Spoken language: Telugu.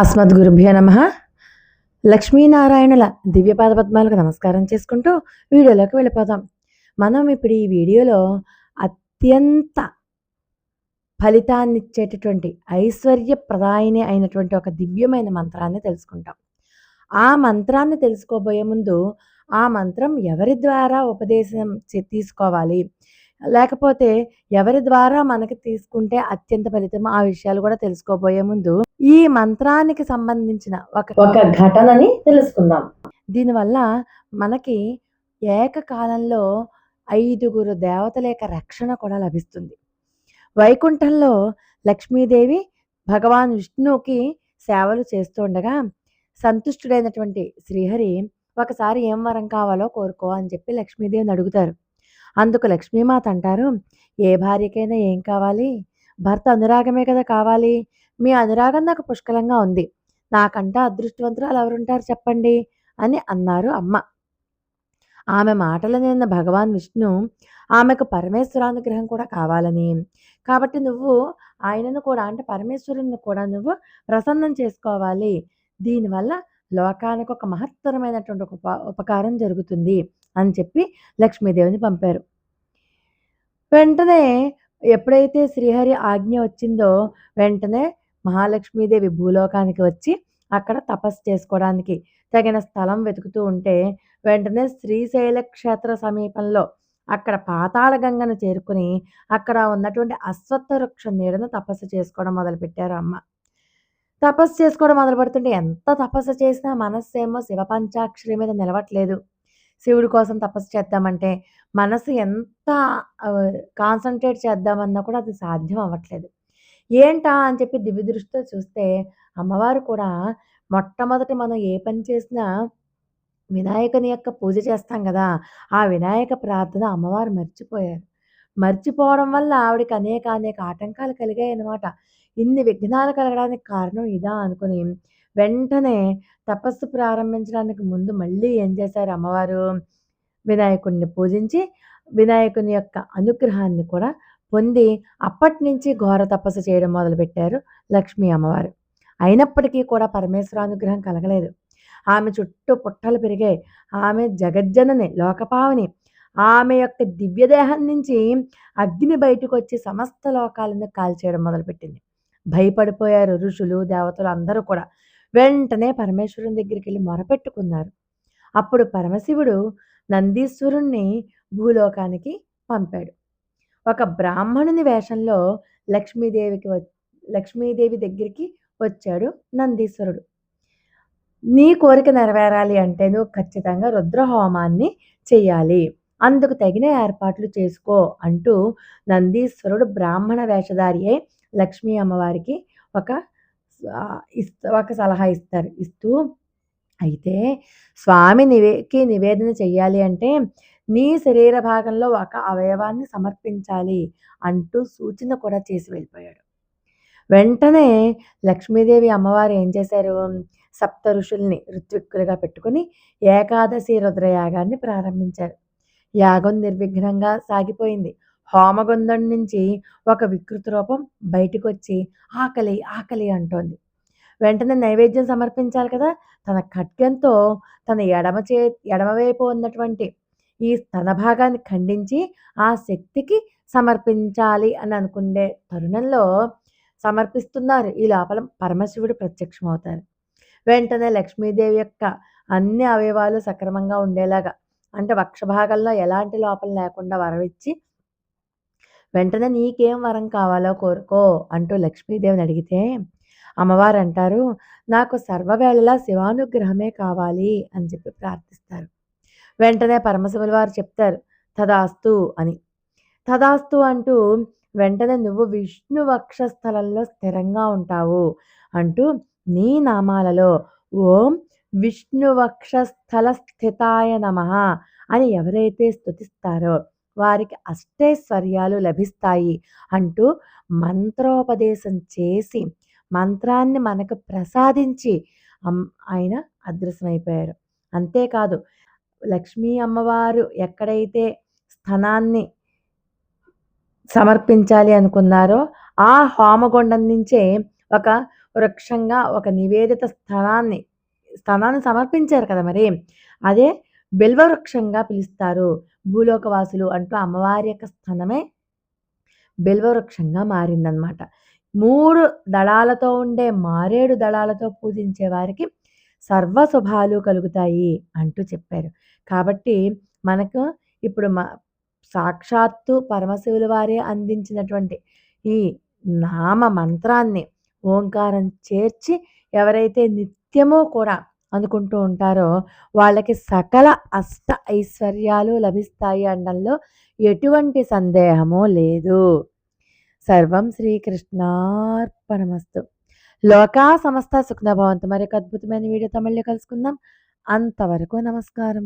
అస్మద్గురుభ్యో నమః. లక్ష్మీనారాయణుల దివ్యపాద పద్మాలకు నమస్కారం చేసుకుంటూ వీడియోలోకి వెళ్ళిపోదాం. మనం ఇప్పుడు ఈ వీడియోలో అత్యంత ఫలితాన్నిచ్చేటటువంటి ఐశ్వర్యప్రదాయిని అయినటువంటి ఒక దివ్యమైన మంత్రాన్ని తెలుసుకుంటాం. ఆ మంత్రాన్ని తెలుసుకోబోయే ముందు ఆ మంత్రం ఎవరి ద్వారా ఉపదేశం తీసుకోవాలి, లేకపోతే ఎవరి ద్వారా మనకి తీసుకుంటే అత్యంత ఫలితం, ఆ విషయాలు కూడా తెలుసుకోబోయే ముందు ఈ మంత్రానికి సంబంధించిన ఒక ఘటనని తెలుసుకుందాం. దీనివల్ల మనకి ఏకకాలంలో 5 దేవతల యొక్క రక్షణ కూడా లభిస్తుంది. వైకుంఠంలో లక్ష్మీదేవి భగవాన్ విష్ణువుకి సేవలు చేస్తూ ఉండగా సంతుష్టుడైనటువంటి శ్రీహరి ఒకసారి ఏం వరం కావాలో కోరుకో అని చెప్పి లక్ష్మీదేవిని అడుగుతారు. అందుకు లక్ష్మీమాత అంటారు, ఏ భార్యకైనా ఏం కావాలి, భర్త అనురాగమే కదా కావాలి. మీ అనురాగం నాకు పుష్కలంగా ఉంది, నాకంటా అదృష్టవంతురాలు ఎవరుంటారు చెప్పండి అని అన్నారు అమ్మ. ఆమె మాటలు నిన్న భగవాన్ విష్ణు ఆమెకు పరమేశ్వరానుగ్రహం కూడా కావాలని, కాబట్టి నువ్వు ఆయనను కూడా అంటే పరమేశ్వరుని కూడా నువ్వు ప్రసన్నం చేసుకోవాలి, దీనివల్ల లోకానికి ఒక మహత్తరమైనటువంటి ఒక ఉపకారం జరుగుతుంది అని చెప్పి లక్ష్మీదేవిని పంపారు. వెంటనే ఎప్పుడైతే శ్రీహరి ఆజ్ఞ వచ్చిందో వెంటనే మహాలక్ష్మీదేవి భూలోకానికి వచ్చి అక్కడ తపస్సు చేసుకోవడానికి తగిన స్థలం వెతుకుతూ ఉంటే వెంటనే శ్రీశైల క్షేత్ర సమీపంలో అక్కడ పాతాళ గంగను చేరుకుని అక్కడ ఉన్నటువంటి అశ్వత్థ వృక్షం నీడను తపస్సు చేసుకోవడం మొదలుపెట్టారు అమ్మ. తపస్సు చేసుకోవడం మొదలు పెడుతుంటే ఎంత తపస్సు చేసినా మనస్సేమో శివ పంచాక్షరి మీద నిలవట్లేదు. శివుడి కోసం తపస్సు చేద్దామంటే మనసు ఎంత కాన్సన్ట్రేట్ చేద్దామన్నా కూడా అది సాధ్యం అవ్వట్లేదు. ఏంటా అని చెప్పి దివ్య దృష్టితో చూస్తే అమ్మవారు కూడా మొట్టమొదట మనం ఏ పని చేసినా వినాయకుని యొక్క పూజ చేస్తాం కదా, ఆ వినాయక ప్రార్థన అమ్మవారు మర్చిపోయారు. మర్చిపోవడం వల్ల ఆవిడకి అనేక అనేక ఆటంకాలు కలిగాయన్నమాట. ఇన్ని విఘ్నాలు కలగడానికి కారణం ఇదా అనుకుని వెంటనే తపస్సు ప్రారంభించడానికి ముందు మళ్ళీ ఏం చేశారు అమ్మవారు, వినాయకుడిని పూజించి వినాయకుని యొక్క అనుగ్రహాన్ని కూడా పొంది అప్పటినుంచి ఘోర తపస్సు చేయడం మొదలుపెట్టారు లక్ష్మీ అమ్మవారు. అయినప్పటికీ కూడా పరమేశ్వరానుగ్రహం కలగలేదు. ఆమె చుట్టూ పుట్టలు పెరిగాయి. ఆమె జగజ్జనని, లోకపావని. ఆమె యొక్క దివ్యదేహం నుంచి అగ్ని బయటకు వచ్చి సమస్త లోకాలను కాల్చేయడం మొదలుపెట్టింది. భయపడిపోయారు ఋషులు, దేవతలు అందరూ కూడా. వెంటనే పరమేశ్వరుని దగ్గరికి వెళ్ళి మొరపెట్టుకున్నారు. అప్పుడు పరమశివుడు నందీశ్వరుణ్ణి భూలోకానికి పంపాడు. ఒక బ్రాహ్మణుని వేషంలో లక్ష్మీదేవి దగ్గరికి వచ్చాడు నందీశ్వరుడు. నీ కోరిక నెరవేరాలి అంటే నువ్వు ఖచ్చితంగా రుద్రహోమాన్ని చెయ్యాలి, అందుకు తగిన ఏర్పాట్లు చేసుకో అంటూ నందీశ్వరుడు బ్రాహ్మణ వేషధారి అయి లక్ష్మీ అమ్మవారికి ఒక సలహా ఇస్తూ అయితే స్వామి నివేదన చెయ్యాలి అంటే నీ శరీర భాగంలో ఒక అవయవాన్ని సమర్పించాలి అంటూ సూచన కూడా చేసి వెళ్ళిపోయాడు. వెంటనే లక్ష్మీదేవి అమ్మవారు ఏం చేశారు, సప్త ఋషుల్ని ఋత్విక్కులుగా పెట్టుకుని ఏకాదశి రుద్రయాగాన్ని ప్రారంభించారు. యాగం నిర్విఘ్నంగా సాగిపోయింది. హోమగుండం నుంచి ఒక వికృత రూపం బయటకు వచ్చి ఆకలి ఆకలి అంటోంది. వెంటనే నైవేద్యం సమర్పించాలి కదా, తన ఖడ్గంతో తన ఎడమవైపు ఉన్నటువంటి ఈ స్తన భాగాన్ని ఖండించి ఆ శక్తికి సమర్పించాలి అని అనుకునే తరుణంలో సమర్పిస్తున్నారు. ఈ లోపల పరమశివుడు ప్రత్యక్షమవుతారు. వెంటనే లక్ష్మీదేవి యొక్క అన్ని అవయవాలు సక్రమంగా ఉండేలాగా అంటే వక్షభాగంలో ఎలాంటి లోపం లేకుండా వరమిచ్చి వెంటనే నీకేం వరం కావాలో కోరుకో అంటూ లక్ష్మీదేవిని అడిగితే అమ్మవారు అంటారు, నాకు సర్వవేళలా శివానుగ్రహమే కావాలి అని చెప్పి ప్రార్థిస్తారు. వెంటనే పరమశివుల వారు చెప్తారు తదాస్తు అని. తదాస్తు అంటూ వెంటనే నువ్వు విష్ణు వక్షస్థలంలో స్థిరంగా ఉంటావు అంటూ నీ నామాలలో ఓం విష్ణు వక్షస్థల స్థితాయ నమః అని ఎవరైతే స్తుతిస్తారో వారికి అష్టైశ్వర్యాలు లభిస్తాయి అంటూ మంత్రోపదేశం చేసి మంత్రాన్ని మనకు ప్రసాదించి ఆయన అదృశ్యమైపోయారు. అంతేకాదు లక్ష్మీ అమ్మవారు ఎక్కడైతే స్థనాన్ని సమర్పించాలి అనుకున్నారో ఆ హోమగుండం నుంచే ఒక వృక్షంగా ఒక నివేదిత స్థానాన్ని సమర్పించారు కదా మరి. అదే బిల్వ వృక్షంగా పిలుస్తారు. భూలోకవాసులు అంటూ అమ్మవారి యొక్క స్థానమే బిల్వవృక్షంగా మారిందనమాట. 3 దళాలతో ఉండే మారేడు దళాలతో పూజించే వారికి సర్వ శుభాలు కలుగుతాయి అంటూ చెప్పారు. కాబట్టి మనకు ఇప్పుడు సాక్షాత్తు పరమశివుల వారే అందించినటువంటి ఈ నామ మంత్రాన్ని ఓంకారం చేర్చి ఎవరైతే నిత్యము కూడా అనుకుంటూ ఉంటారో వాళ్ళకి సకల అష్ట ఐశ్వర్యాలు లభిస్తాయి అనడంలో ఎటువంటి సందేహము లేదు. సర్వం శ్రీకృష్ణార్పణమస్తు. లోకా సమస్త సుఖినో భవంతు. మరొక అద్భుతమైన వీడియోతో మళ్ళీ కలుసుకుందాం. అంతవరకు నమస్కారం.